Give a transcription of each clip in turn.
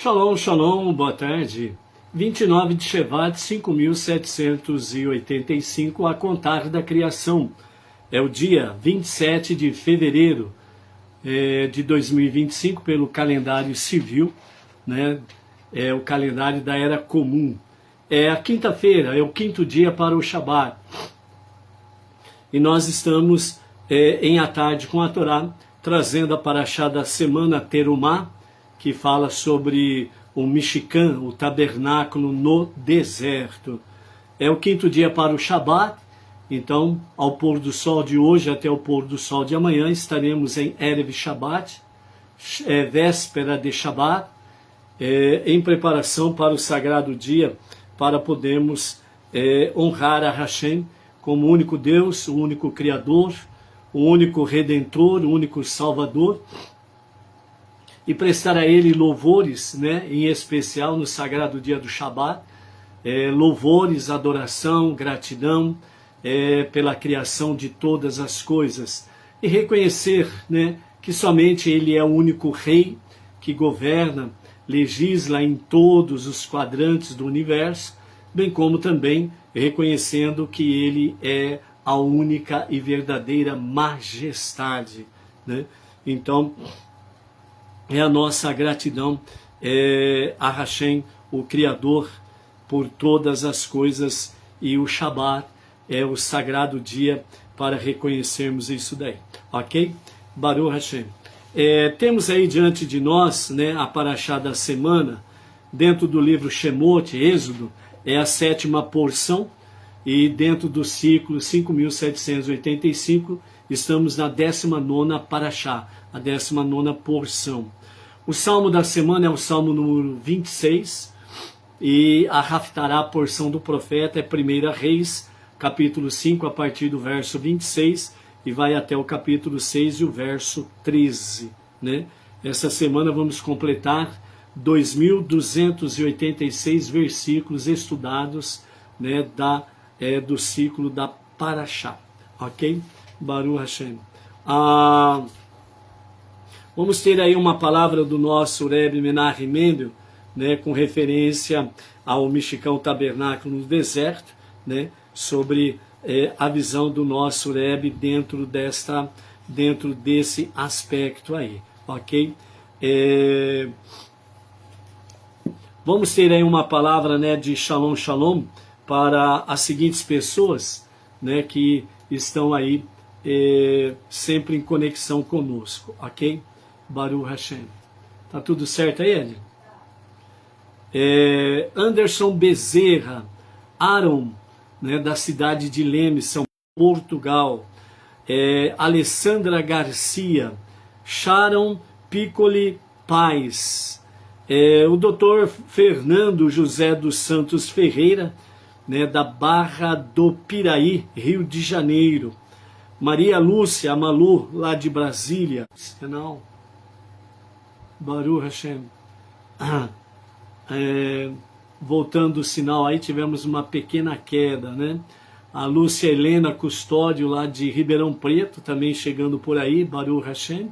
Shalom, shalom, boa tarde. 29 de Shevat, 5.785, a contar da criação. É o dia 27 de fevereiro de 2025, pelo calendário civil, né? É o calendário da Era Comum. É a quinta-feira, é o quinto dia para o Shabat. E nós estamos em A Tarde com a Torá, trazendo a paraxá da semana Terumá, que fala sobre o Mishkan, o tabernáculo no deserto. É o quinto dia para o Shabat, então, ao pôr do sol de hoje até o pôr do sol de amanhã, estaremos em Erev Shabbat, véspera de Shabat, em preparação para o sagrado dia, para podermos honrar a Hashem como o único Deus, o único Criador, o único Redentor, o único Salvador, e prestar a Ele louvores, né, em especial no sagrado dia do Shabat, louvores, adoração, gratidão pela criação de todas as coisas, e reconhecer, né, que somente Ele é o único Rei que governa, legisla em todos os quadrantes do universo, bem como também reconhecendo que Ele é a única e verdadeira majestade, né? Então, é a nossa gratidão a Hashem, o Criador, por todas as coisas, e o Shabat é o sagrado dia para reconhecermos isso daí, ok? Baruch Hashem. Temos aí diante de nós, né, a paraxá da semana, dentro do livro Shemot, Êxodo, é a sétima porção, e dentro do ciclo 5.785, estamos na 19ª paraxá, a 19ª porção. O salmo da semana é o salmo número 26, e a Haftará, a porção do profeta, é 1 Reis, capítulo 5, a partir do verso 26, e vai até o capítulo 6 e o verso 13. Né? Essa semana vamos completar 2.286 versículos estudados, né, do ciclo da Paraxá. Ok? Baruch Hashem. Vamos ter aí uma palavra do nosso Rebbe Menachem Mendel, né, com referência ao Mishkan, tabernáculo no deserto, né, sobre a visão do nosso Rebbe dentro desse aspecto aí, ok? Vamos ter aí uma palavra, né, de Shalom Shalom para as seguintes pessoas, né, que estão aí sempre em conexão conosco, ok? Baruch Hashem. Tá tudo certo aí, Ed? Anderson Bezerra, Aaron, né, da cidade de Leme, São Portugal. Alessandra Garcia, Sharon Piccoli Paz, o doutor Fernando José dos Santos Ferreira, né, da Barra do Piraí, Rio de Janeiro. Maria Lúcia Amalu, lá de Brasília. Não. Baruch Hashem. Voltando o sinal aí, tivemos uma pequena queda, né? A Lúcia Helena Custódio, lá de Ribeirão Preto, também chegando por aí, Baruch Hashem,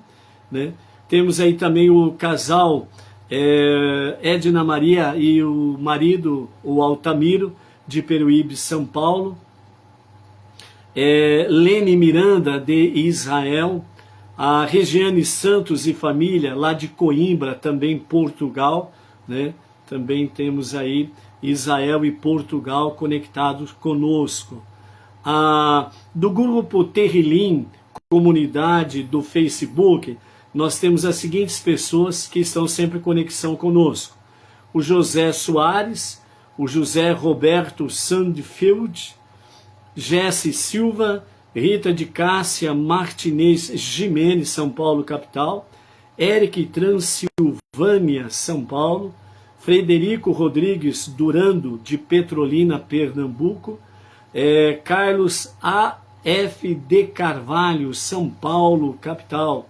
né? Temos aí também o casal Edna Maria e o marido, o Altamiro, de Peruíbe, São Paulo. Lene Miranda, de Israel. A Regiane Santos e família, lá de Coimbra, também Portugal, né? Também temos aí Israel e Portugal conectados conosco. Do grupo Terrilim, comunidade do Facebook, nós temos as seguintes pessoas que estão sempre em conexão conosco. O José Soares, o José Roberto Sandfield, Jesse Silva, Rita de Cássia Martinez Jimenez, São Paulo, capital. Eric Transilvânia, São Paulo. Frederico Rodrigues Durando, de Petrolina, Pernambuco. Carlos A.F. de Carvalho, São Paulo, capital.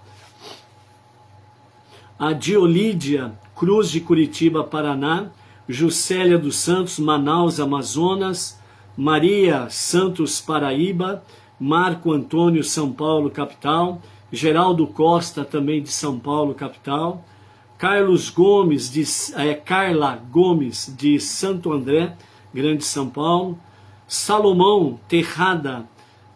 A Diolídia Cruz, de Curitiba, Paraná. Juscelia dos Santos, Manaus, Amazonas. Maria Santos, Paraíba. Marco Antônio, São Paulo, capital. Geraldo Costa, também de São Paulo, capital. Carla Gomes, de Santo André, Grande São Paulo. Salomão Terrada,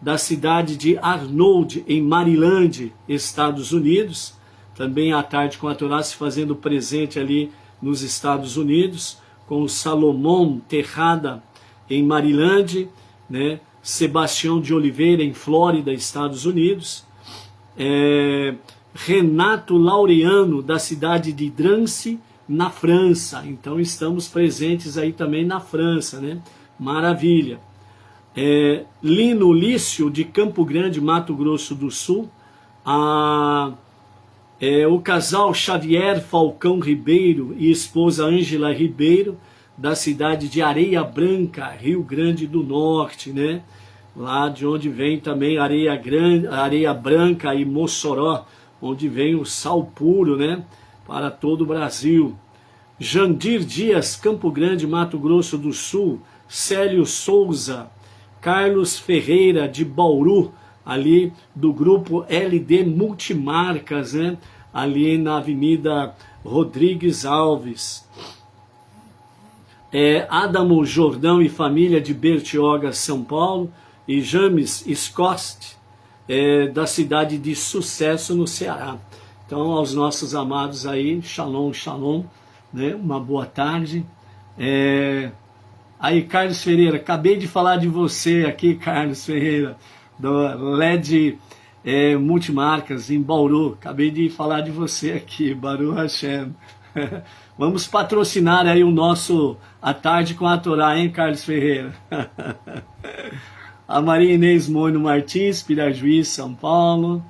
da cidade de Arnold, em Maryland, Estados Unidos. Também à tarde com a Torá se fazendo presente ali nos Estados Unidos, com o Salomão Terrada, em Maryland, né? Sebastião de Oliveira, em Flórida, Estados Unidos. Renato Laureano, da cidade de Drancy, na França. Então estamos presentes aí também na França, né? Maravilha. Lino Lício, de Campo Grande, Mato Grosso do Sul. O casal Xavier Falcão Ribeiro e esposa Ângela Ribeiro, da cidade de Areia Branca, Rio Grande do Norte, né? Lá de onde vem também Areia Branca e Mossoró, onde vem o sal puro, né? Para todo o Brasil. Jandir Dias, Campo Grande, Mato Grosso do Sul. Célio Souza, Carlos Ferreira, de Bauru, ali do grupo LD Multimarcas, né? Ali na Avenida Rodrigues Alves. Adamo Jordão e família, de Bertioga, São Paulo. E James Scott, da cidade de Sucesso, no Ceará. Então, aos nossos amados aí, shalom, shalom, né? Uma boa tarde. Aí, Carlos Ferreira, acabei de falar de você aqui, Carlos Ferreira, do LED Multimarcas, em Bauru. Acabei de falar de você aqui, Baruch Hashem. Vamos patrocinar aí o nosso A Tarde com a Torá, hein, Carlos Ferreira? A Maria Inês Moino Martins, Pirajuí, São Paulo,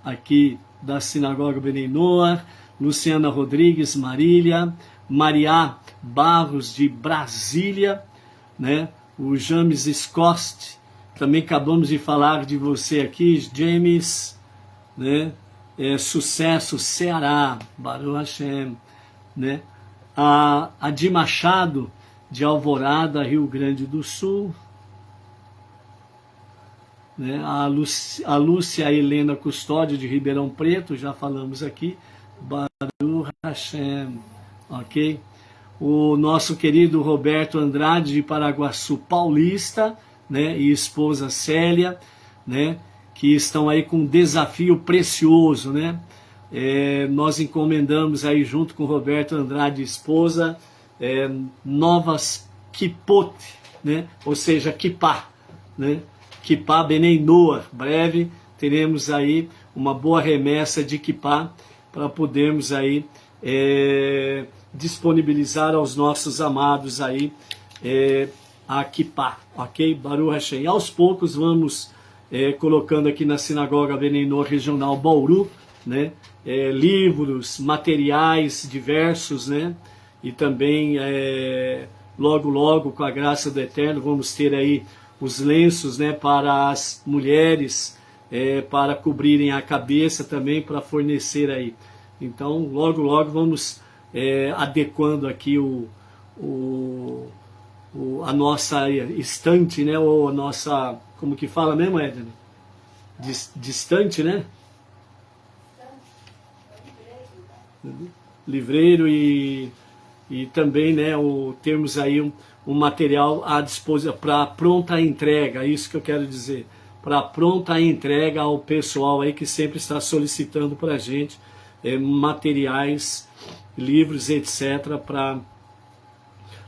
aqui da Sinagoga Benei Noar. Luciana Rodrigues, Marília. Maria Barros, de Brasília, né? O James Scott, também acabamos de falar de você aqui, James, né? Sucesso, Ceará, Baruch Hashem, né? A Adi Machado, de Alvorada, Rio Grande do Sul, né? A Lúcia Helena Custódio, de Ribeirão Preto, já falamos aqui, Baruch Hashem, ok? O nosso querido Roberto Andrade, de Paraguaçu Paulista, né? E esposa Célia, né? Que estão aí com um desafio precioso, né? Nós encomendamos aí junto com o Roberto Andrade, esposa, novas kippot, né? Ou seja, kippá, né? Kippá Benei Noar. Breve teremos aí uma boa remessa de kippá para podermos aí disponibilizar aos nossos amados aí a kippá, ok? Baruch Hashem. E aos poucos vamos colocando aqui na Sinagoga Benei Noar Regional Bauru, né? Livros, materiais diversos, né? E também logo logo, com a graça do Eterno, vamos ter aí os lenços, né, para as mulheres, para cobrirem a cabeça também, para fornecer aí. Então, logo logo vamos adequando aqui a nossa estante, né, ou a nossa, como que fala mesmo, Edna? Distante, né? Livreiro e também, né, termos aí um material à disposição para pronta entrega, isso que eu quero dizer, para pronta entrega ao pessoal aí que sempre está solicitando para a gente materiais, livros, etc.,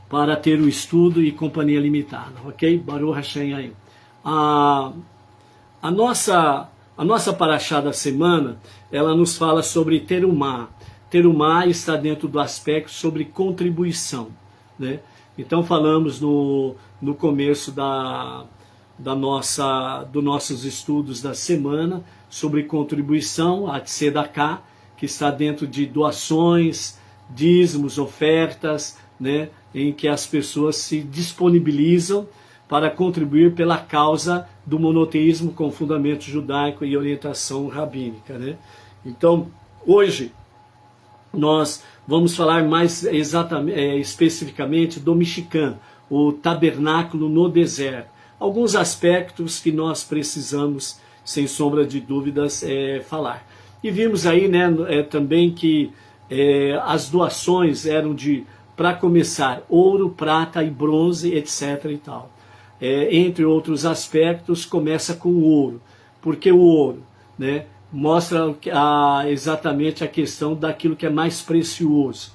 para ter o estudo e companhia limitada, ok? Baruch Hashem aí. A nossa paraxá da semana, ela nos fala sobre Terumá. Terumá está dentro do aspecto sobre contribuição, né? Então falamos no começo dos nossos estudos da semana sobre contribuição, a Tzedaká, que está dentro de doações, dízimos, ofertas, né? Em que as pessoas se disponibilizam para contribuir pela causa do monoteísmo com fundamento judaico e orientação rabínica, né? Então, hoje nós vamos falar mais especificamente do Mishkan, o tabernáculo no deserto. Alguns aspectos que nós precisamos, sem sombra de dúvidas, falar. E vimos aí, né, também que as doações eram para começar, ouro, prata e bronze, etc. e tal. Entre outros aspectos, começa com o ouro. Porque o ouro, né, mostra exatamente a questão daquilo que é mais precioso,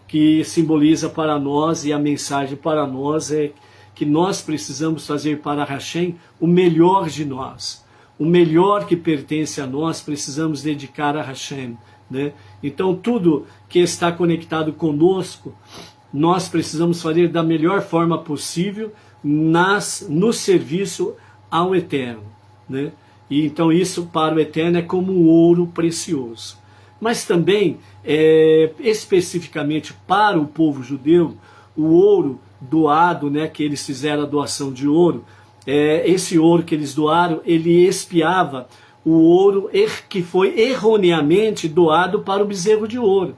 que simboliza para nós, e a mensagem para nós é que nós precisamos fazer para Hashem o melhor de nós. O melhor que pertence a nós, precisamos dedicar a Hashem, né? Então tudo que está conectado conosco, nós precisamos fazer da melhor forma possível no serviço ao Eterno, né? E então isso para o Eterno é como um ouro precioso. Mas também, especificamente para o povo judeu, o ouro doado, né, que eles fizeram a doação de ouro, esse ouro que eles doaram, ele expiava o ouro que foi erroneamente doado para o bezerro de ouro.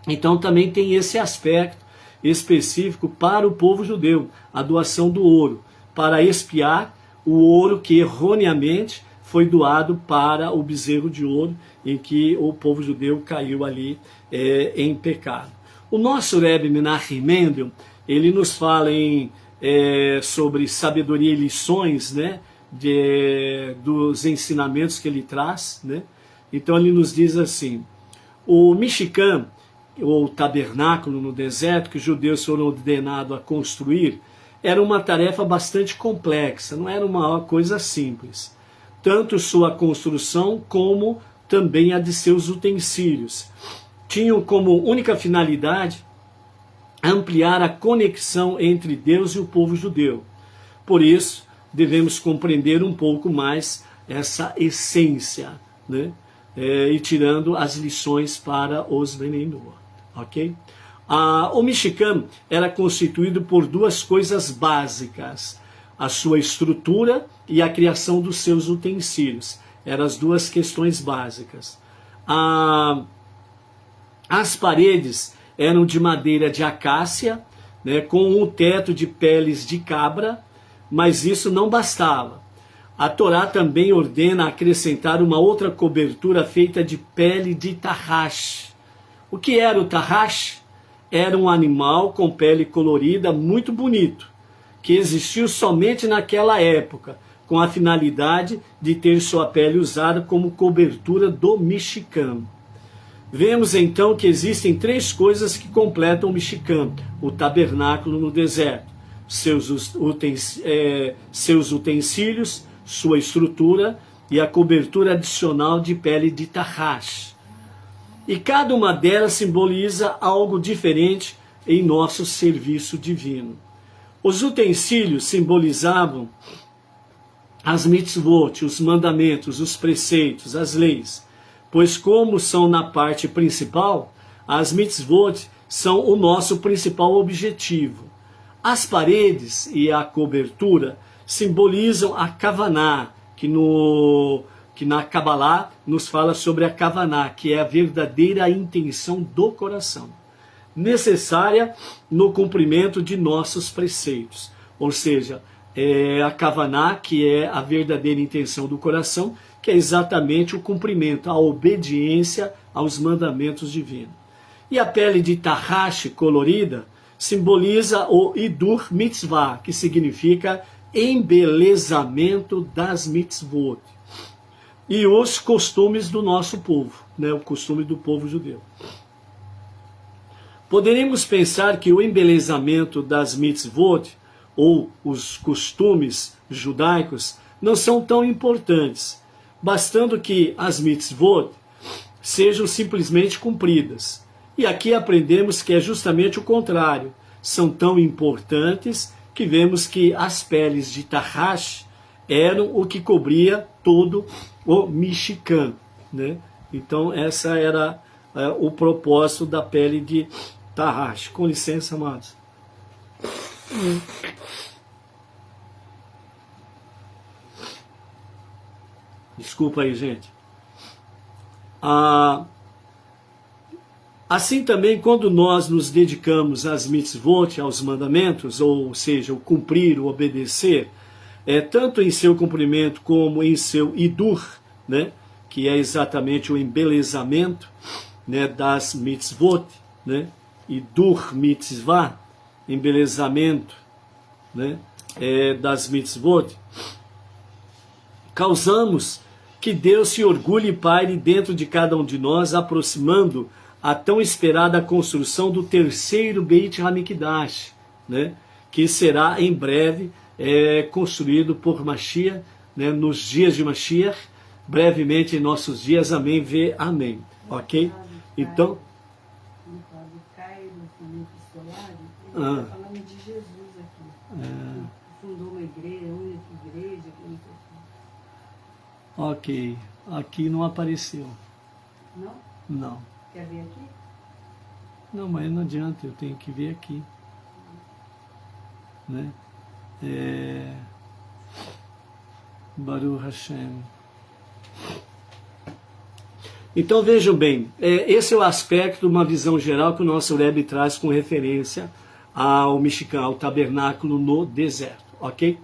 Então também tem esse aspecto específico para o povo judeu, a doação do ouro, para expiar o ouro que erroneamente foi doado para o bezerro de ouro, em que o povo judeu caiu ali em pecado. O nosso Rebbe Menachem Mendel, ele nos fala sobre sabedoria e lições, né, dos ensinamentos que ele traz, né? Então ele nos diz assim: o Mishkan, ou tabernáculo no deserto, que os judeus foram ordenados a construir, era uma tarefa bastante complexa, não era uma coisa simples. Tanto sua construção como também a de seus utensílios tinham como única finalidade ampliar a conexão entre Deus e o povo judeu. Por isso, devemos compreender um pouco mais essa essência, né? E tirando as lições para os Bnei Noach, ok? O Mishkan era constituído por duas coisas básicas: a sua estrutura e a criação dos seus utensílios. Eram as duas questões básicas. As paredes eram de madeira de acácia, né, com um teto de peles de cabra, mas isso não bastava. A Torá também ordena acrescentar uma outra cobertura feita de pele de tarrash. O que era o tarrash? Era um animal com pele colorida muito bonito, que existiu somente naquela época, com a finalidade de ter sua pele usada como cobertura do Mishkan. Vemos então que existem três coisas que completam o Mishkan: o tabernáculo no deserto, seus utensílios, sua estrutura e a cobertura adicional de pele de tarrash. E cada uma delas simboliza algo diferente em nosso serviço divino. Os utensílios simbolizavam as mitzvot, os mandamentos, os preceitos, as leis, pois como são na parte principal, as mitzvot são o nosso principal objetivo. As paredes e a cobertura simbolizam a Kavaná, que na Kabbalah nos fala sobre a Kavaná, que é a verdadeira intenção do coração, necessária no cumprimento de nossos preceitos. Ou seja, a Kavaná, que é a verdadeira intenção do coração, que é exatamente o cumprimento, a obediência aos mandamentos divinos. E a pele de tarrash colorida simboliza o Hidur Mitzvah, que significa embelezamento das mitzvot. E os costumes do nosso povo, né, o costume do povo judeu. Poderíamos pensar que o embelezamento das mitzvot, ou os costumes judaicos, não são tão importantes, bastando que as mitzvot sejam simplesmente cumpridas. E aqui aprendemos que é justamente o contrário. São tão importantes que vemos que as peles de tarrash eram o que cobria todo o Mishkan, né? Então essa era o propósito da pele de tarrash. Com licença, amados. Desculpa aí, gente. Assim também, quando nós nos dedicamos às mitzvot, aos mandamentos, ou seja, o cumprir, o obedecer, tanto em seu cumprimento como em seu hidur, né, que é exatamente o embelezamento, né, das mitzvot, né, e dur mitzvah, embelezamento, né, das mitzvot, causamos que Deus se orgulhe e paire dentro de cada um de nós, aproximando a tão esperada construção do terceiro Beit HaMikdash, né, que será em breve construído por Mashiach, né, nos dias de Mashiach, brevemente em nossos dias, amém, vê, amém, ok? Então... Está falando de Jesus aqui. Fundou uma igreja, única igreja. Ok, aqui não apareceu. Não? Não. Quer ver aqui? Não, mas não adianta, eu tenho que ver aqui. Né? Baruch Hashem. Então vejam bem, esse é o aspecto, uma visão geral que o nosso Rebbe traz com referência ao Mishkan, ao tabernáculo no deserto, ok?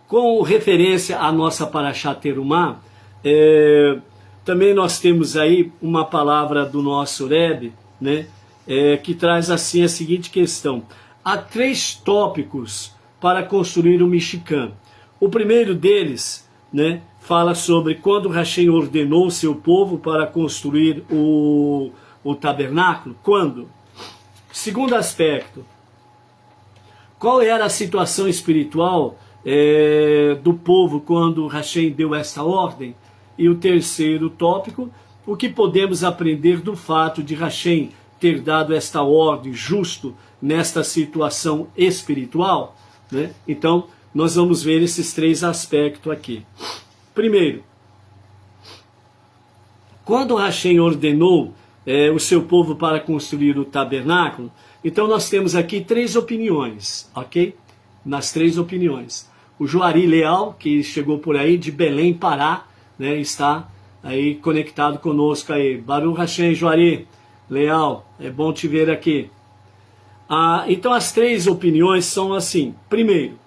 Com referência à nossa Parashat Terumá, também nós temos aí uma palavra do nosso Rebbe, né, que traz assim a seguinte questão. Há 3 tópicos para construir o Mishkan. O primeiro deles, né, fala sobre quando Hashem ordenou seu povo para construir o tabernáculo. Quando? Segundo aspecto, qual era a situação espiritual do povo quando Hashem deu esta ordem? E o terceiro tópico, o que podemos aprender do fato de Hashem ter dado esta ordem justo nesta situação espiritual, né? Então, nós vamos ver esses 3 aspectos aqui. Primeiro, quando Hashem ordenou o seu povo para construir o tabernáculo, então nós temos aqui 3 opiniões, ok? Nas 3 opiniões. O Juari Leal, que chegou por aí de Belém, Pará, né, está aí conectado conosco aí. Baruch Hashem, Juari Leal, é bom te ver aqui. Então as 3 opiniões são assim. Primeiro,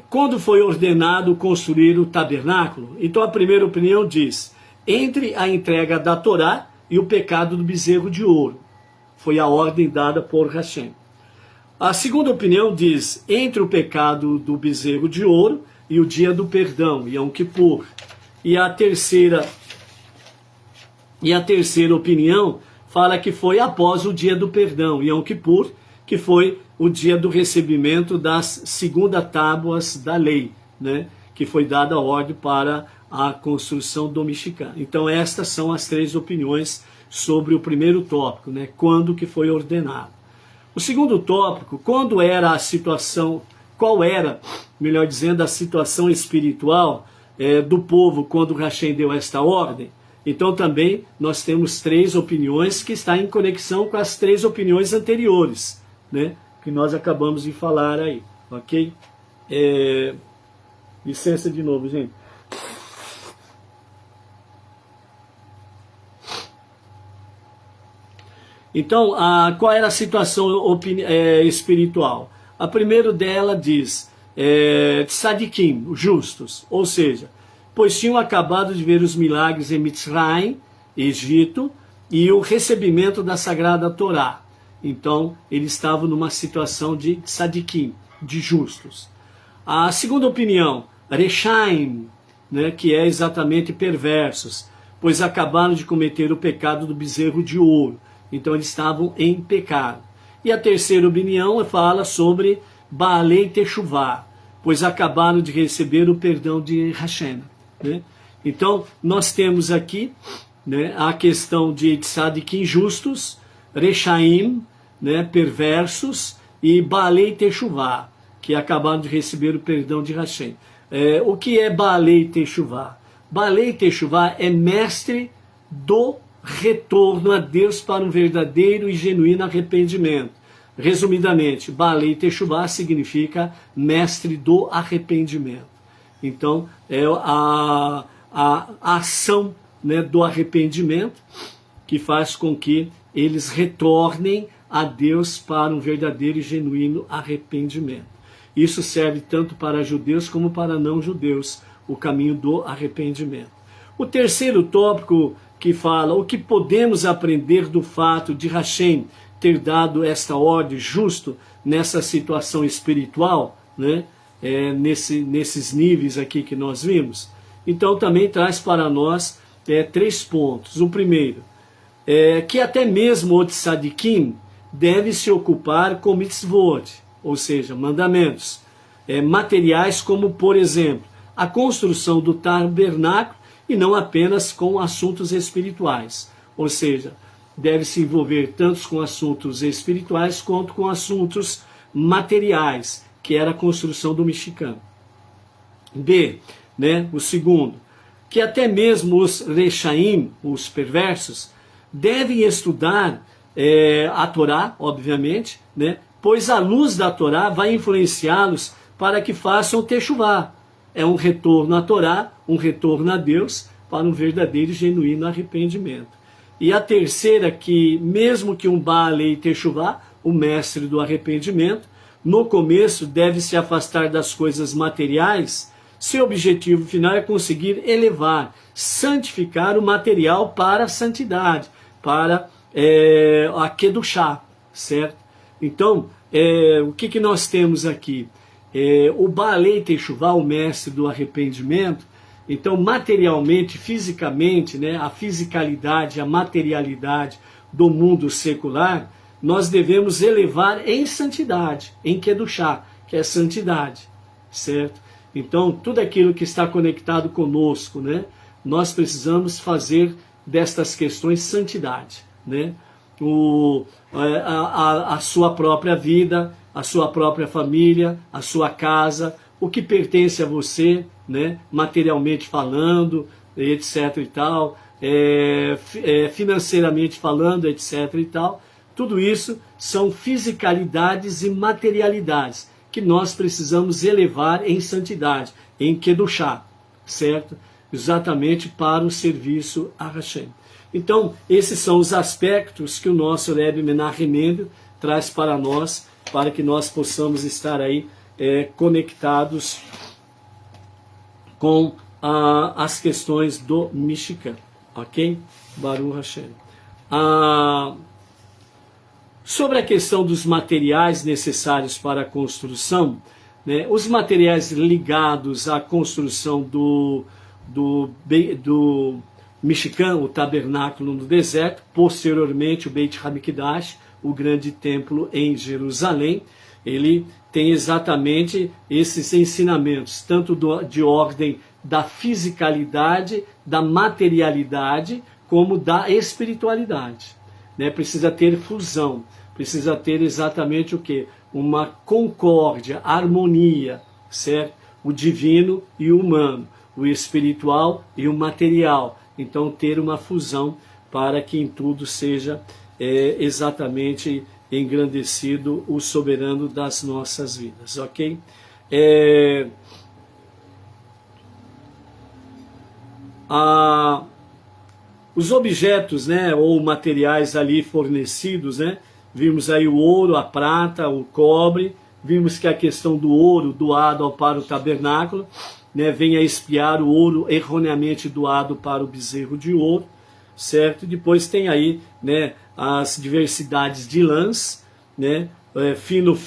quando foi ordenado construir o tabernáculo? Então a primeira opinião diz, entre a entrega da Torá e o pecado do bezerro de ouro. Foi a ordem dada por Hashem. A segunda opinião diz, entre o pecado do bezerro de ouro e o dia do perdão, Yom Kippur. E a terceira opinião fala que foi após o dia do perdão, Yom Kippur, que foi o dia do recebimento das 2ª tábuas da lei, né, que foi dada a ordem para a construção do Mishkan. Então estas são as 3 opiniões sobre o primeiro tópico, né, quando que foi ordenado. O segundo tópico, quando era a situação, qual era, melhor dizendo, a situação espiritual do povo quando Hashem deu esta ordem? Então também nós temos 3 opiniões que estão em conexão com as 3 opiniões anteriores, né, que nós acabamos de falar aí, ok? Licença de novo, gente. Então, qual era a situação espiritual? A primeira dela diz, tzadikim, os justos, ou seja, pois tinham acabado de ver os milagres em Mitzrayim, Egito, e o recebimento da Sagrada Torá. Então, eles estavam numa situação de tzadikim, de justos. A segunda opinião, Reshaim, né, que é exatamente perversos, pois acabaram de cometer o pecado do bezerro de ouro. Então, eles estavam em pecado. E a terceira opinião fala sobre Baalei Teshuvah, pois acabaram de receber o perdão de Hashem, né? Então, nós temos aqui, né, a questão de tzadikim justos, Reshaim, né, perversos, e Baalei Teshuvah, que acabaram de receber o perdão de Hashem. O que é Baalei Teshuvah? Baalei Teshuvah é mestre do retorno a Deus para um verdadeiro e genuíno arrependimento. Resumidamente, Baalei Teshuvah significa mestre do arrependimento. Então, é a ação, né, do arrependimento que faz com que eles retornem a Deus para um verdadeiro e genuíno arrependimento. Isso serve tanto para judeus como para não judeus, o caminho do arrependimento. O terceiro tópico que fala o que podemos aprender do fato de Hashem ter dado esta ordem justo nessa situação espiritual, né? Nesses níveis aqui que nós vimos. Então também traz para nós 3 pontos. O primeiro, que até mesmo o tzadikim deve se ocupar com mitzvot, ou seja, mandamentos materiais, como por exemplo, a construção do tabernáculo, e não apenas com assuntos espirituais, ou seja, deve se envolver tanto com assuntos espirituais quanto com assuntos materiais, que era a construção do Mishkan. B, né, o segundo, que até mesmo os rechaim, os perversos, devem estudar a Torá, obviamente, né, pois a luz da Torá vai influenciá-los para que façam techuvá. É um retorno à Torá, um retorno a Deus, para um verdadeiro e genuíno arrependimento. E a terceira, que mesmo que um Baalei techuvá, o mestre do arrependimento, no começo deve se afastar das coisas materiais, seu objetivo final é conseguir elevar, santificar o material para a santidade, para a Kedushá, certo? Então, o que nós temos aqui? O Baalei techuvá, o mestre do arrependimento, então materialmente, fisicamente, né, a fisicalidade, a materialidade do mundo secular, nós devemos elevar em santidade, em Kedushá, que é santidade, certo? Então, tudo aquilo que está conectado conosco, né, nós precisamos fazer destas questões santidade, né? A sua própria vida, a sua própria família, a sua casa, o que pertence a você, né, materialmente falando, etc. e tal, financeiramente falando, etc. e tal. Tudo isso são fisicalidades e materialidades que nós precisamos elevar em santidade, em Kedushá, certo? Exatamente para o serviço a Hashem. Então, esses são os aspectos que o nosso Rebbe Menachem Mendel traz para nós, para que nós possamos estar aí conectados com as questões do Mishkan, ok? Baruch Hashem. Sobre a questão dos materiais necessários para a construção, né, os materiais ligados à construção do Mishkan, o tabernáculo no deserto, posteriormente o Beit HaMikdash, o grande templo em Jerusalém, ele tem exatamente esses ensinamentos, tanto de ordem da fisicalidade, da materialidade, como da espiritualidade. Né? Precisa ter fusão, precisa ter exatamente o quê? Uma concórdia, harmonia, certo? O divino e o humano, o espiritual e o material. Então ter uma fusão para que em tudo seja exatamente engrandecido o soberano das nossas vidas, ok? Os objetos, né, ou materiais ali fornecidos, né, vimos aí o ouro, a prata, o cobre, vimos que a questão do ouro doado para o tabernáculo, né, vem a expiar o ouro erroneamente doado para o bezerro de ouro, certo? Depois tem aí, né, as diversidades de lãs, né, fino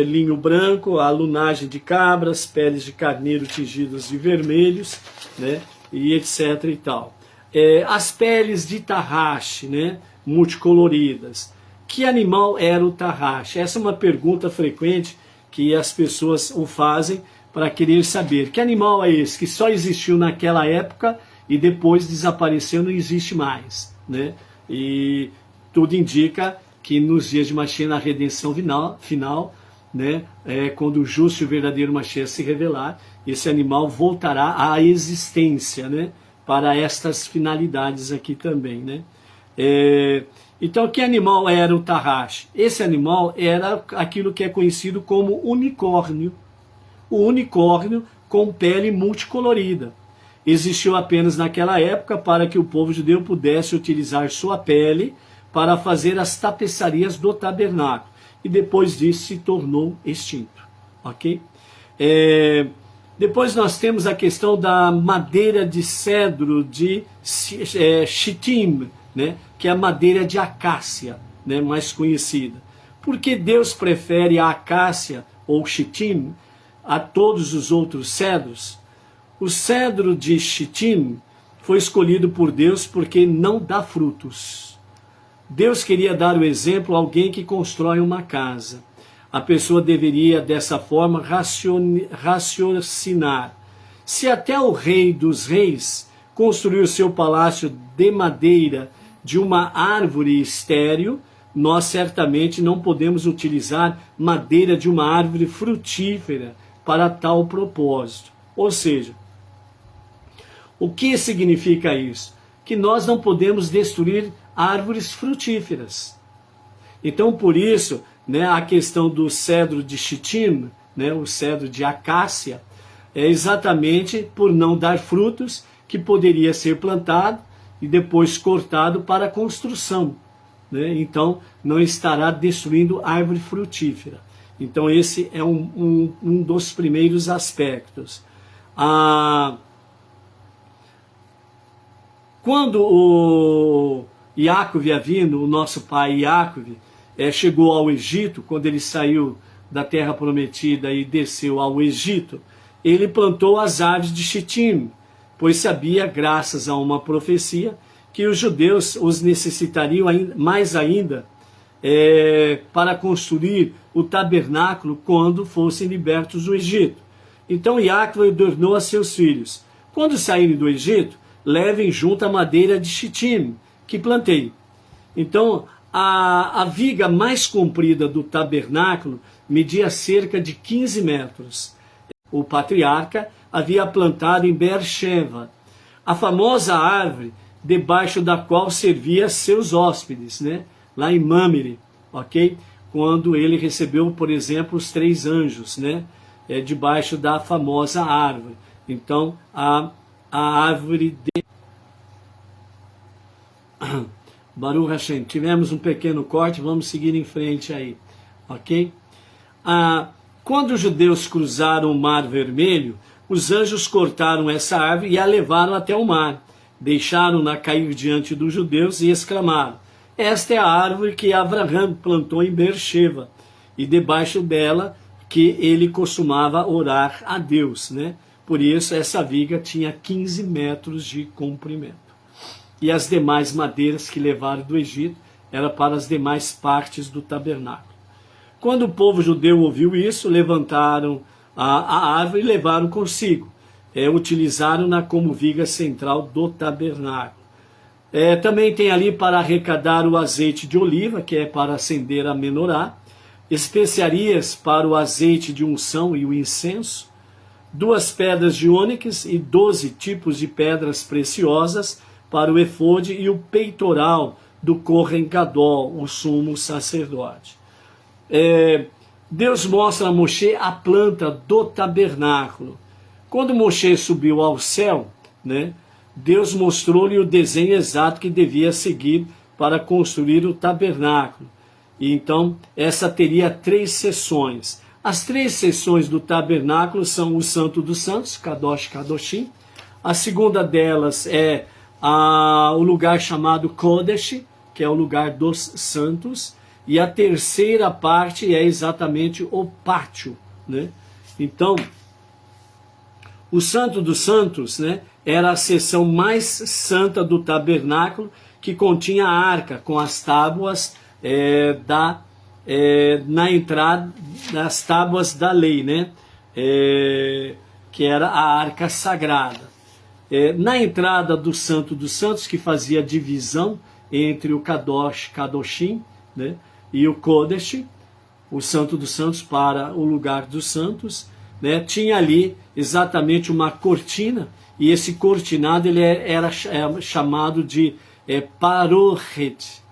linho branco, a lunagem de cabras, peles de carneiro tingidas de vermelhos, né, e etc. e tal. As peles de tarraxe, né, multicoloridas. Que animal era o tarraxe? Essa é uma pergunta frequente que as pessoas o fazem para querer saber. Que animal é esse que só existiu naquela época e depois desapareceu, não existe mais, né? E tudo indica que nos dias de Mashiach, na redenção final, né, quando o justo e o verdadeiro Mashiach se revelar, esse animal voltará à existência, né, para estas finalidades aqui também, né? Então, que animal era o tarraxe? Esse animal era aquilo que é conhecido como unicórnio. O unicórnio com pele multicolorida. Existiu apenas naquela época para que o povo judeu pudesse utilizar sua pele para fazer as tapeçarias do tabernáculo. E depois disso se tornou extinto. Ok? Depois nós temos a questão da madeira de cedro de Shittim, né? Que é a madeira de acácia, né? Mais conhecida. Por que Deus prefere a acácia ou Shittim a todos os outros cedros? O cedro de Shittim foi escolhido por Deus porque não dá frutos. Deus queria dar o exemplo a alguém que constrói uma casa. A pessoa deveria, dessa forma, raciocinar. Se até o rei dos reis construiu seu palácio de madeira de uma árvore estéril, nós certamente não podemos utilizar madeira de uma árvore frutífera para tal propósito. Ou seja, o que significa isso? Que nós não podemos destruir árvores frutíferas. Então, por isso, né, a questão do cedro de Shittim, né, o cedro de acácia, é exatamente por não dar frutos, que poderia ser plantado e depois cortado para construção. Né? Então, não estará destruindo árvore frutífera. Então, esse é um dos primeiros aspectos. Quando o Yaakov Avinu, o nosso pai Yaakov, chegou ao Egito, quando ele saiu da terra prometida e desceu ao Egito, ele plantou as árvores de Shittim, pois sabia, graças a uma profecia, que os judeus os necessitariam mais ainda para construir o tabernáculo quando fossem libertos do Egito. Então Yaakov ordenou a seus filhos: quando saírem do Egito, levem junto a madeira de Shittim, que plantei. Então, a viga mais comprida do tabernáculo media cerca de 15 metros. O patriarca havia plantado em Beersheba, a famosa árvore debaixo da qual servia seus hóspedes, né? Lá em Mamre, ok? Quando ele recebeu, por exemplo, os 3 anjos, né? Debaixo da famosa árvore. Então, a árvore de Baruch Hashem. Tivemos um pequeno corte, vamos seguir em frente aí, ok? Quando os judeus cruzaram o Mar Vermelho, os anjos cortaram essa árvore e a levaram até o mar. Deixaram-na cair diante dos judeus e exclamaram: esta é a árvore que Abraham plantou em Beersheba, e debaixo dela que ele costumava orar a Deus, né? Por isso essa viga tinha 15 metros de comprimento. E as demais madeiras que levaram do Egito eram para as demais partes do tabernáculo. Quando o povo judeu ouviu isso, levantaram a árvore e levaram consigo. Utilizaram-na como viga central do tabernáculo. Também tem ali para arrecadar o azeite de oliva, que é para acender a menorá, especiarias para o azeite de unção e o incenso, 2 pedras de ônix e 12 tipos de pedras preciosas para o efode e o peitoral do Kohen Gadol, o sumo sacerdote. Deus mostra a Moshe a planta do tabernáculo. Quando Moshe subiu ao céu, né, Deus mostrou-lhe o desenho exato que devia seguir para construir o tabernáculo. E então, essa teria 3 seções. As 3 seções do tabernáculo são o Santo dos Santos, Kadosh Kadoshim. A segunda delas é o lugar chamado Kodesh, que é o lugar dos santos. E a terceira parte é exatamente o pátio, né? Então, o Santo dos Santos, né, era a seção mais santa do tabernáculo, que continha a arca com as tábuas na entrada das tábuas da lei, né? Que era a arca sagrada. Na entrada do Santo dos Santos, que fazia divisão entre o Kadosh, Kadoshim, né, e o Kodesh, o Santo dos Santos para o lugar dos santos, né, tinha ali exatamente uma cortina, e esse cortinado ele era chamado de parochet.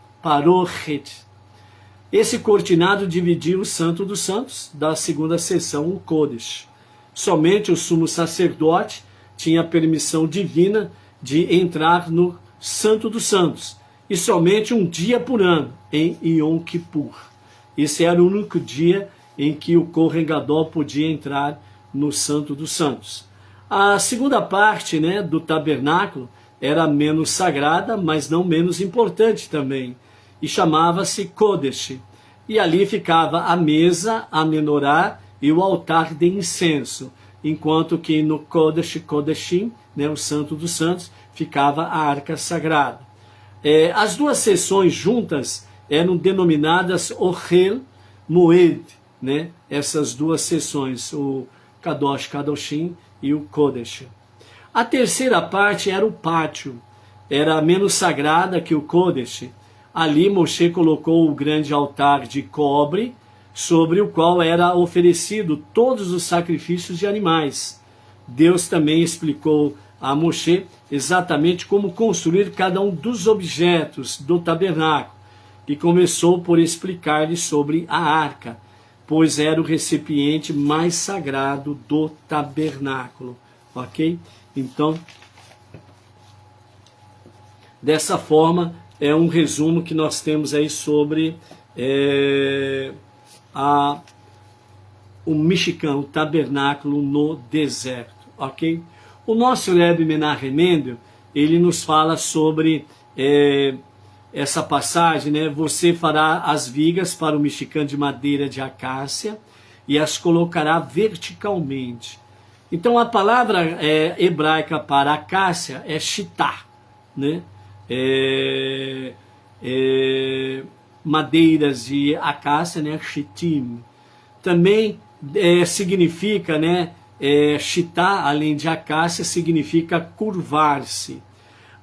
Esse cortinado dividia o Santo dos Santos da segunda seção, o Kodesh. Somente o sumo sacerdote tinha permissão divina de entrar no Santo dos Santos, e somente um dia por ano, em Yom Kippur. Esse era o único dia em que o Kohen Gadol podia entrar no Santo dos Santos. A segunda parte, né, do tabernáculo era menos sagrada, mas não menos importante também, e chamava-se Kodesh. E ali ficava a mesa, a menorá e o altar de incenso, enquanto que no Kodesh Kodeshim, né, o Santo dos Santos, ficava a arca sagrada. As duas sessões juntas eram denominadas Ohel Moed, né, essas duas sessões, o Kadosh Kadoshim e o Kodesh. A terceira parte era o pátio, era menos sagrada que o Kodesh. Ali Moshe colocou o grande altar de cobre, sobre o qual era oferecido todos os sacrifícios de animais. Deus também explicou a Moshe exatamente como construir cada um dos objetos do tabernáculo, e começou por explicar-lhe sobre a arca, pois era o recipiente mais sagrado do tabernáculo. Ok? Então, dessa forma, é um resumo que nós temos aí sobre o Mishkan, o tabernáculo no deserto. Ok? O nosso Rebbe Menachem Mendel, ele nos fala sobre essa passagem, né? Você fará as vigas para o Mishkan de madeira de acácia e as colocará verticalmente. Então a palavra hebraica para acácia é shitá, né? Madeiras de acácia, né? Shitim. Também significa, né? Shitá, além de acácia, significa curvar-se.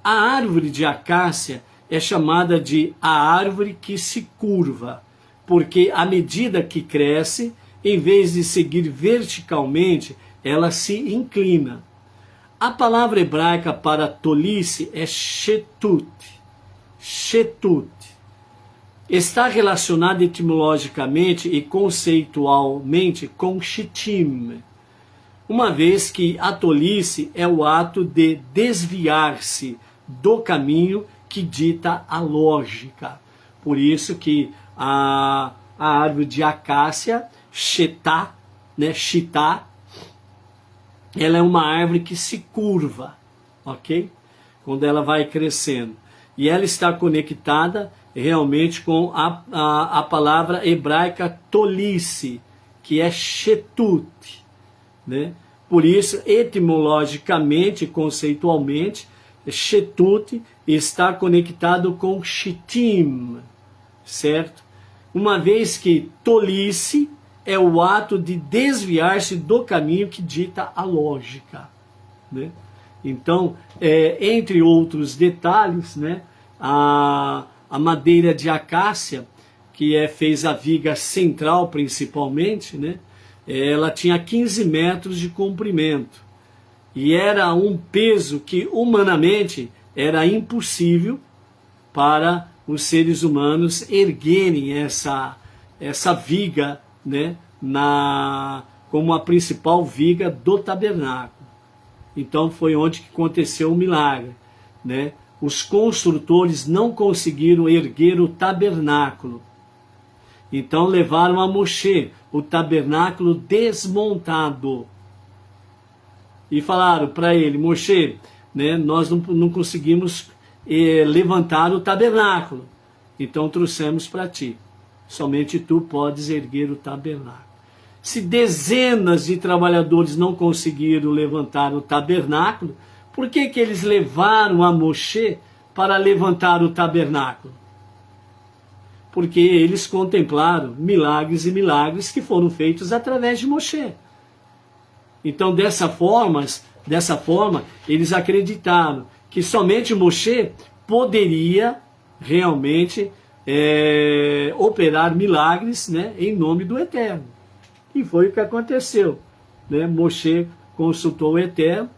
A árvore de acácia é chamada de a árvore que se curva, porque à medida que cresce, em vez de seguir verticalmente, ela se inclina. A palavra hebraica para tolice é shetut. Shetut. Está relacionada etimologicamente e conceitualmente com shitim, uma vez que a tolice é o ato de desviar-se do caminho que dita a lógica. Por isso que a árvore de acácia, shetá, né, shitá, ela é uma árvore que se curva, ok? Quando ela vai crescendo. E ela está conectada realmente com a palavra hebraica tolice, que é shetut, né? Por isso, etimologicamente, conceitualmente, shetut está conectado com shitim, certo? Uma vez que tolice é o ato de desviar-se do caminho que dita a lógica, né? Então, entre outros detalhes, né, a madeira de acácia, que fez a viga central principalmente, né, ela tinha 15 metros de comprimento. E era um peso que humanamente era impossível para os seres humanos erguerem essa viga, né, como a principal viga do tabernáculo. Então foi onde que aconteceu o milagre, né? Os construtores não conseguiram erguer o tabernáculo. Então levaram a Moshe o tabernáculo desmontado. E falaram para ele: Moshe, né, nós não conseguimos levantar o tabernáculo. Então trouxemos para ti. Somente tu podes erguer o tabernáculo. Se dezenas de trabalhadores não conseguiram levantar o tabernáculo, por que eles levaram a Moshe para levantar o tabernáculo? Porque eles contemplaram milagres e milagres que foram feitos através de Moshe. Então, dessa forma, eles acreditaram que somente Moshe poderia realmente operar milagres, né, em nome do Eterno. E foi o que aconteceu, né? Moshe consultou o Eterno,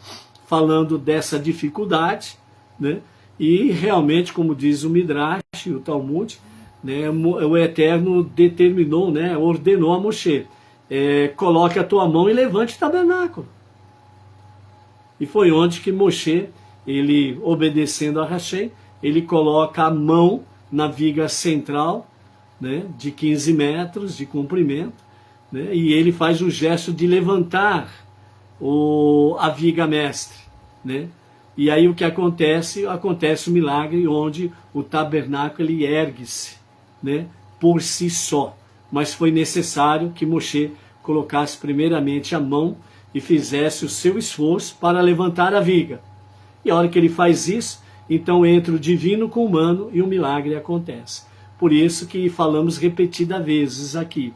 falando dessa dificuldade, né? E realmente, como diz o Midrash, o Talmud, né, o Eterno determinou, né, ordenou a Moshe: coloque a tua mão e levante o tabernáculo. E foi onde que Moshe, ele obedecendo a Hashem, ele coloca a mão na viga central, né, de 15 metros de comprimento, né? E ele faz o gesto de levantar a viga mestre, né? E aí o que acontece? Acontece o milagre onde o tabernáculo ele ergue-se, né? Por si só. Mas foi necessário que Moshe colocasse primeiramente a mão e fizesse o seu esforço para levantar a viga. E a hora que ele faz isso, então entra o divino com o humano e o milagre acontece. Por isso que falamos repetidas vezes aqui.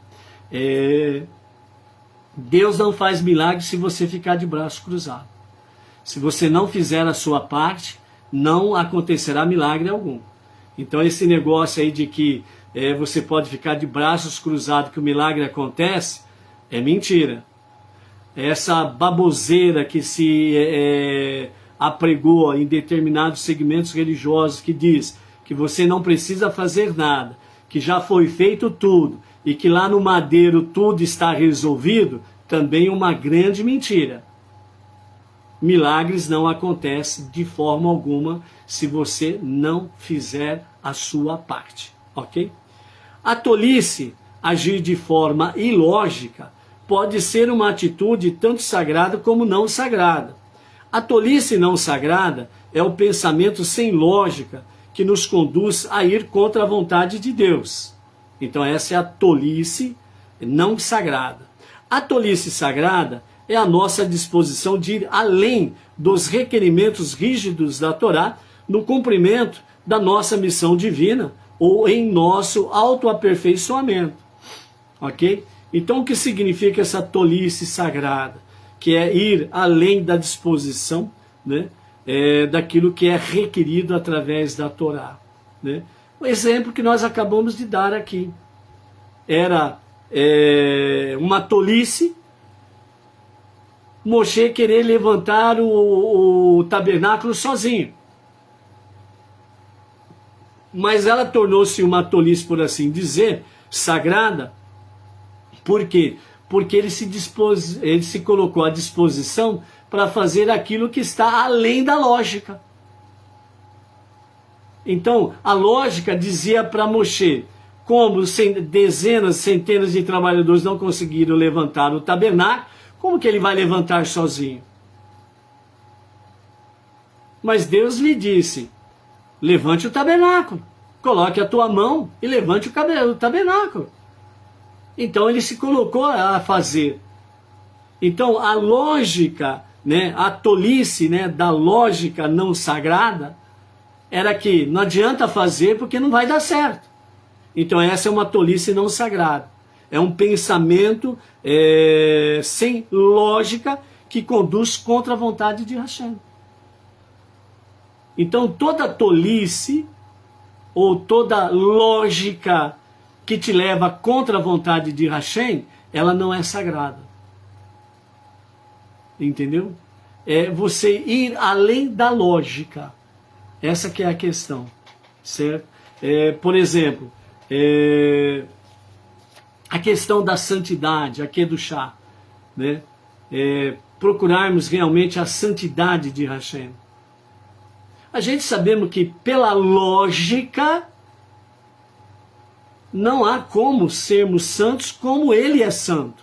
Deus não faz milagre se você ficar de braço cruzado. Se você não fizer a sua parte, não acontecerá milagre algum. Então esse negócio aí de que você pode ficar de braços cruzados que o milagre acontece, é mentira. Essa baboseira que se apregou em determinados segmentos religiosos que diz que você não precisa fazer nada, que já foi feito tudo e que lá no madeiro tudo está resolvido, também uma grande mentira. Milagres não acontecem de forma alguma se você não fizer a sua parte, ok? A tolice, agir de forma ilógica, pode ser uma atitude tanto sagrada como não sagrada. A tolice não sagrada é o pensamento sem lógica que nos conduz a ir contra a vontade de Deus. Então essa é a tolice não sagrada. A tolice sagrada é a nossa disposição de ir além dos requerimentos rígidos da Torá no cumprimento da nossa missão divina ou em nosso autoaperfeiçoamento. Ok? Então o que significa essa tolice sagrada? Que é ir além da disposição, né, daquilo que é requerido através da Torá. Né? O exemplo que nós acabamos de dar aqui era uma tolice Moshe querer levantar o tabernáculo sozinho. Mas ela tornou-se uma tolice, por assim dizer, sagrada. Por quê? Porque ele se colocou à disposição para fazer aquilo que está além da lógica. Então, a lógica dizia para Moshe, como dezenas, centenas de trabalhadores não conseguiram levantar o tabernáculo, como que ele vai levantar sozinho? Mas Deus lhe disse, levante o tabernáculo, coloque a tua mão e levante o tabernáculo. Então ele se colocou a fazer. Então a lógica, né, a tolice, né, da lógica não sagrada, era que não adianta fazer porque não vai dar certo. Então essa é uma tolice não sagrada. É um pensamento sem lógica que conduz contra a vontade de Hashem. Então toda tolice ou toda lógica que te leva contra a vontade de Hashem, ela não é sagrada. Entendeu? É você ir além da lógica. Essa que é a questão. Certo? Por exemplo, a questão da santidade, a Kedushá, né? Procurarmos realmente a santidade de Hashem. A gente sabemos que pela lógica não há como sermos santos como Ele é santo.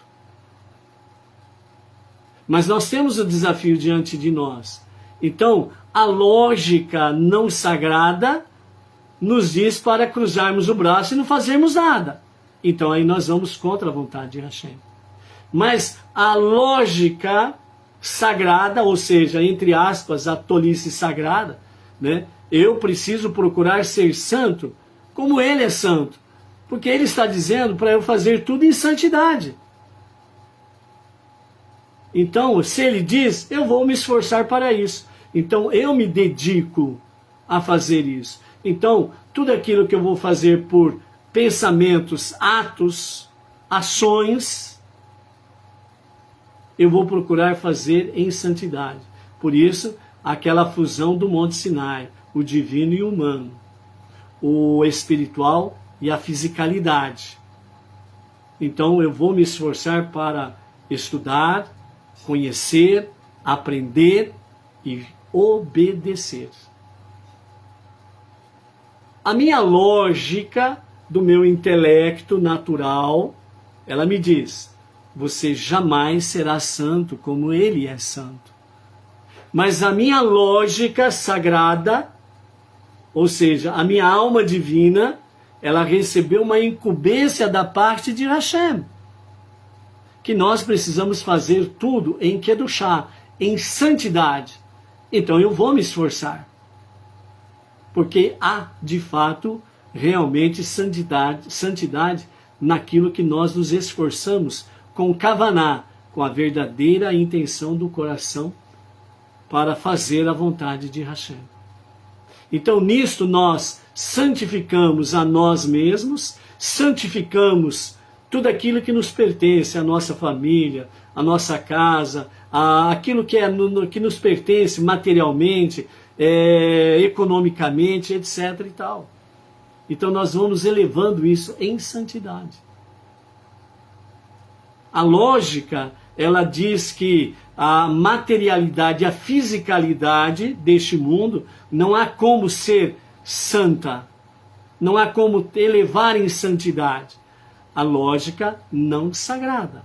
Mas nós temos o desafio diante de nós. Então, a lógica não sagrada nos diz para cruzarmos o braço e não fazermos nada. Então aí nós vamos contra a vontade de Hashem. Mas a lógica sagrada, ou seja, entre aspas, a tolice sagrada, né? Eu preciso procurar ser santo como Ele é santo. Porque Ele está dizendo para eu fazer tudo em santidade. Então, se Ele diz, eu vou me esforçar para isso. Então, eu me dedico a fazer isso. Então, tudo aquilo que eu vou fazer por pensamentos, atos, ações, eu vou procurar fazer em santidade. Por isso, aquela fusão do Monte Sinai, o divino e o humano, o espiritual e a fisicalidade. Então eu vou me esforçar para estudar, conhecer, aprender e obedecer. A minha lógica do meu intelecto natural, ela me diz, você jamais será santo como Ele é santo. Mas a minha lógica sagrada, ou seja, a minha alma divina, ela recebeu uma incumbência da parte de Hashem, que nós precisamos fazer tudo em Kedushá, em santidade. Então eu vou me esforçar, porque há, de fato, realmente santidade naquilo que nós nos esforçamos com Kavaná, com a verdadeira intenção do coração para fazer a vontade de Hashem. Então nisto nós santificamos a nós mesmos, santificamos tudo aquilo que nos pertence, a nossa família, a nossa casa, aquilo que nos pertence materialmente, economicamente, etc. e tal. Então nós vamos elevando isso em santidade. A lógica, ela diz que a materialidade, a fisicalidade deste mundo, não há como ser santa, não há como elevar em santidade. A lógica não sagrada.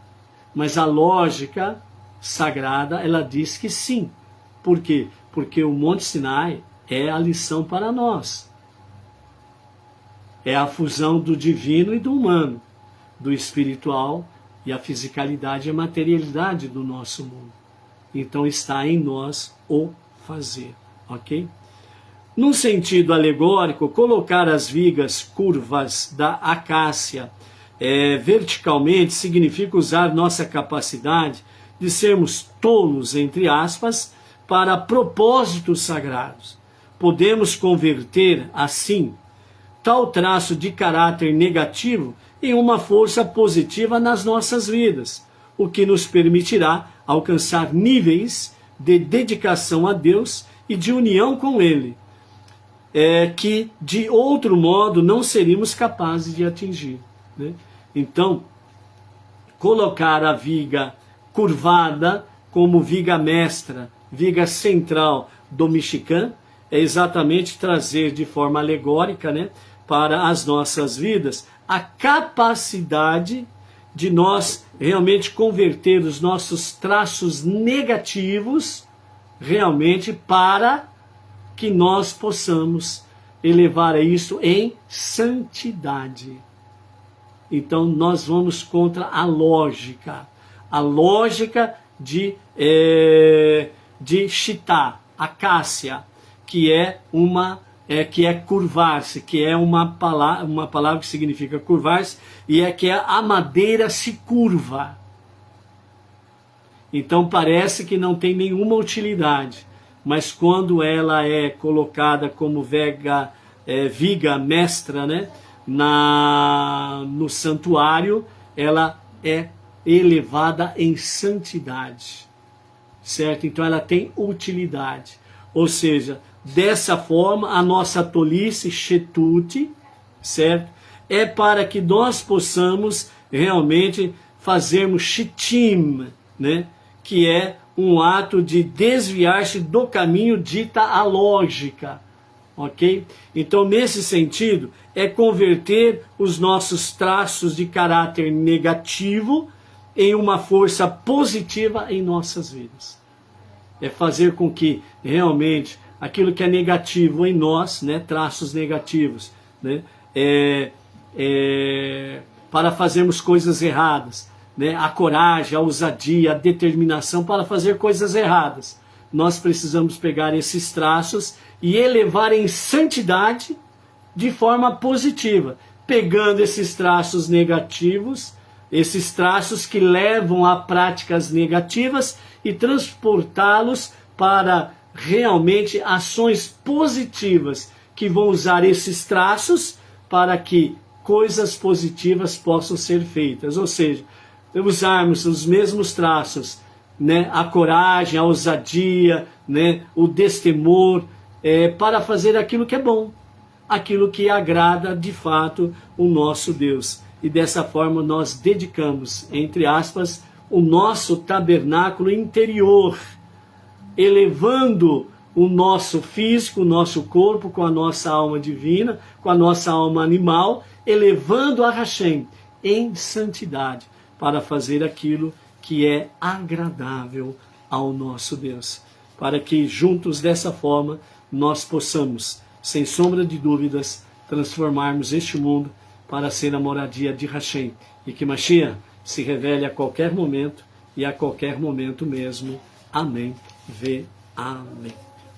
Mas a lógica sagrada, ela diz que sim. Por quê? Porque o Monte Sinai é a lição para nós. É a fusão do divino e do humano, do espiritual e a fisicalidade e a materialidade do nosso mundo. Então está em nós o fazer, ok? Num sentido alegórico, colocar as vigas curvas da acácia verticalmente significa usar nossa capacidade de sermos tolos, entre aspas, para propósitos sagrados. Podemos converter, assim, tal traço de caráter negativo em uma força positiva nas nossas vidas, o que nos permitirá alcançar níveis de dedicação a Deus e de união com Ele, que de outro modo não seríamos capazes de atingir, né? Então, colocar a viga curvada como viga mestra, viga central do Mishkan, é exatamente trazer de forma alegórica, né, para as nossas vidas a capacidade de nós realmente converter os nossos traços negativos realmente para que nós possamos elevar isso em santidade. Então nós vamos contra a lógica de Shitá, acácia, que é curvar-se, que é uma palavra que significa curvar-se, e que a madeira se curva. Então parece que não tem nenhuma utilidade, mas quando ela é colocada como viga mestra, né, no santuário, ela é elevada em santidade, certo? Então ela tem utilidade, ou seja, dessa forma a nossa tolice, shetut, certo? É para que nós possamos realmente fazermos shitim, né? Que é um ato de desviar-se do caminho dita a lógica, ok? Então nesse sentido é converter os nossos traços de caráter negativo em uma força positiva em nossas vidas. É fazer com que realmente aquilo que é negativo em nós, né, traços negativos, né, para fazermos coisas erradas, né, a coragem, a ousadia, a determinação para fazer coisas erradas. Nós precisamos pegar esses traços e elevar em santidade de forma positiva, pegando esses traços negativos, esses traços que levam a práticas negativas e transportá-los para realmente ações positivas que vão usar esses traços para que coisas positivas possam ser feitas. Ou seja, usarmos os mesmos traços, né, a coragem, a ousadia, né, o destemor, para fazer aquilo que é bom, aquilo que agrada de fato o nosso Deus. E dessa forma nós dedicamos, entre aspas, o nosso tabernáculo interior, elevando o nosso físico, o nosso corpo com a nossa alma divina, com a nossa alma animal, elevando a Hashem em santidade, para fazer aquilo que é agradável ao nosso Deus, para que juntos dessa forma nós possamos, sem sombra de dúvidas, transformarmos este mundo para ser a moradia de Hashem, e que Mashiach se revele a qualquer momento e a qualquer momento mesmo. Amém. Amém.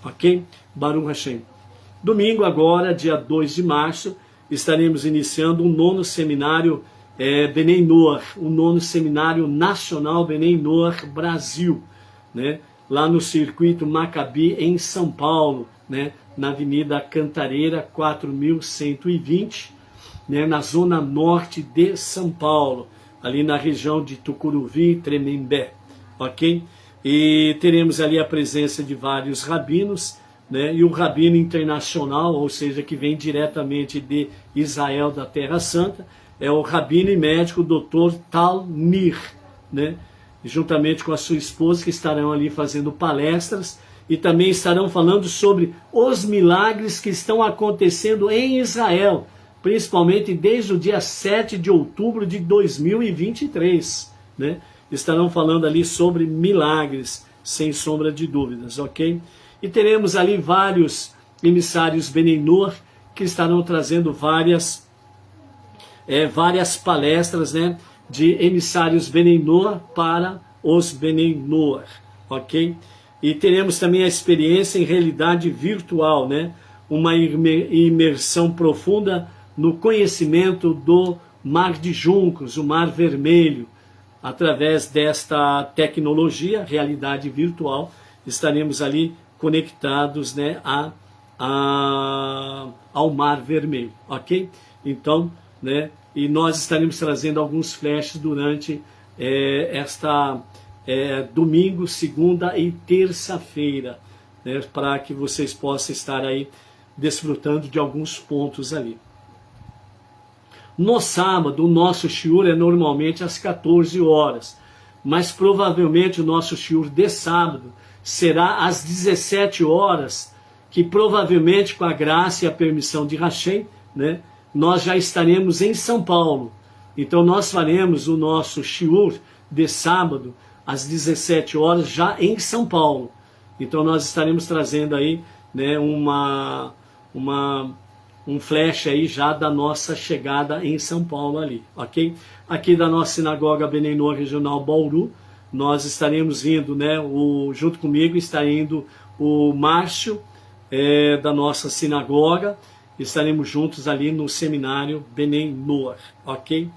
Ok? Baruch Hashem. Domingo agora, dia 2 de março, estaremos iniciando o 9º seminário Bnei Noach, o 9º seminário nacional Bnei Noach Brasil, né? Lá no circuito Maccabi em São Paulo, né? Na Avenida Cantareira 4120, né? Na zona norte de São Paulo, ali na região de Tucuruvi, Tremembé, ok? E teremos ali a presença de vários rabinos, né? E o rabino internacional, ou seja, que vem diretamente de Israel, da Terra Santa, é o rabino e médico Dr. Tal Nir, né? Juntamente com a sua esposa, que estarão ali fazendo palestras e também estarão falando sobre os milagres que estão acontecendo em Israel, principalmente desde o dia 7 de outubro de 2023, né? Estarão falando ali sobre milagres, sem sombra de dúvidas, ok? E teremos ali vários emissários Bnei Noach que estarão trazendo várias palestras, né, de emissários Bnei Noach para os Bnei Noach, ok? E teremos também a experiência em realidade virtual, né? Uma imersão profunda no conhecimento do Mar de Juncos, o Mar Vermelho. Através desta tecnologia, realidade virtual, estaremos ali conectados, né, ao Mar Vermelho, ok? Então, né, e nós estaremos trazendo alguns flashes durante domingo, segunda e terça-feira, né, para que vocês possam estar aí desfrutando de alguns pontos ali. No sábado, o nosso shiur é normalmente às 14 horas, mas provavelmente o nosso shiur de sábado será às 17 horas, que provavelmente com a graça e a permissão de Hashem, né, nós já estaremos em São Paulo. Então nós faremos o nosso shiur de sábado às 17 horas já em São Paulo. Então nós estaremos trazendo aí, né, um flash aí já da nossa chegada em São Paulo ali, ok? Aqui da nossa sinagoga Bnei Noach Regional Bauru, nós estaremos indo, né, junto comigo está indo o Márcio, da nossa sinagoga, estaremos juntos ali no seminário Bnei Noach, ok?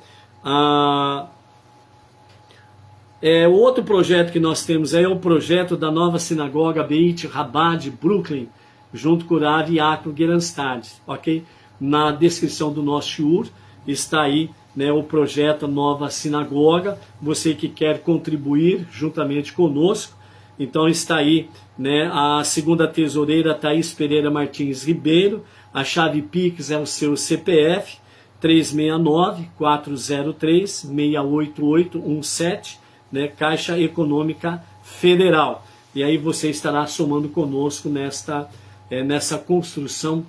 O outro projeto que nós temos é o projeto da nova sinagoga Beit Rabbah de Brooklyn, junto com o Rav Yaakov Geranstad, ok? Na descrição do nosso shiur está aí, né, o projeto Nova Sinagoga. Você que quer contribuir juntamente conosco, então está aí, né, a segunda tesoureira Thaís Pereira Martins Ribeiro, a chave Pix é o seu CPF, 369-403-68817, né, Caixa Econômica Federal. E aí você estará somando conosco nessa construção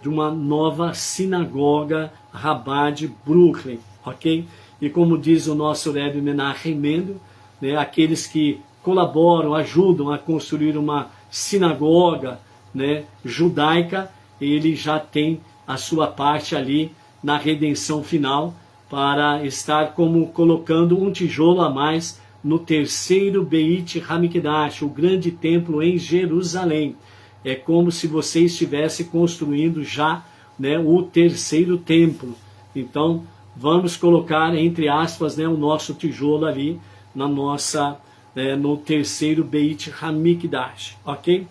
de uma nova sinagoga Rabbah de Brooklyn, ok? E como diz o nosso Rebbe Menachem Mendel, né, aqueles que colaboram, ajudam a construir uma sinagoga, né, judaica, ele já tem a sua parte ali na redenção final, para estar como colocando um tijolo a mais no terceiro Beit Hamikdash, o grande templo em Jerusalém. É como se você estivesse construindo já, né, o terceiro templo. Então, vamos colocar, entre aspas, né, o nosso tijolo ali no terceiro Beit Hamikdash, ok?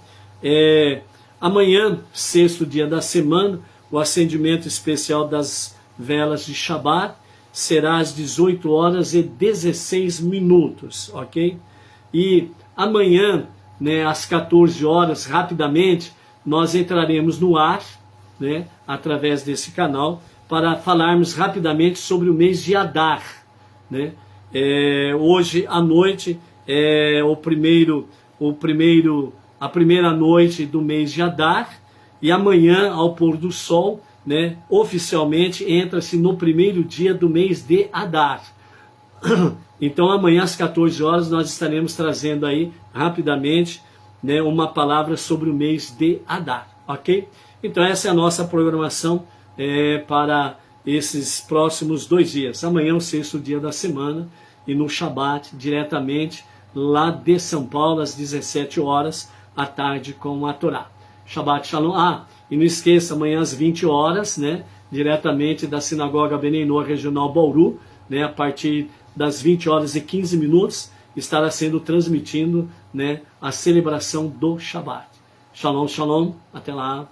Amanhã, sexto dia da semana, o acendimento especial das velas de Shabbat será às 18 horas e 16 minutos, ok? E amanhã, né, às 14 horas, rapidamente, nós entraremos no ar, né, através desse canal, para falarmos rapidamente sobre o mês de Adar, né? Hoje à noite é a primeira noite do mês de Adar, e amanhã, ao pôr do sol, né, oficialmente entra-se no primeiro dia do mês de Adar. Então amanhã às 14 horas nós estaremos trazendo aí rapidamente, né, uma palavra sobre o mês de Adar, ok? Então essa é a nossa programação para esses próximos 2 dias. Amanhã é o 6º dia da semana e no Shabat diretamente lá de São Paulo às 17 horas à tarde com a Torá. Shabat Shalom. E não esqueça, amanhã às 20 horas, né, diretamente da Sinagoga Benenor Regional Bauru, né, a partir das 20 horas e 15 minutos, estará sendo transmitindo, né, a celebração do Shabat. Shalom, shalom, até lá.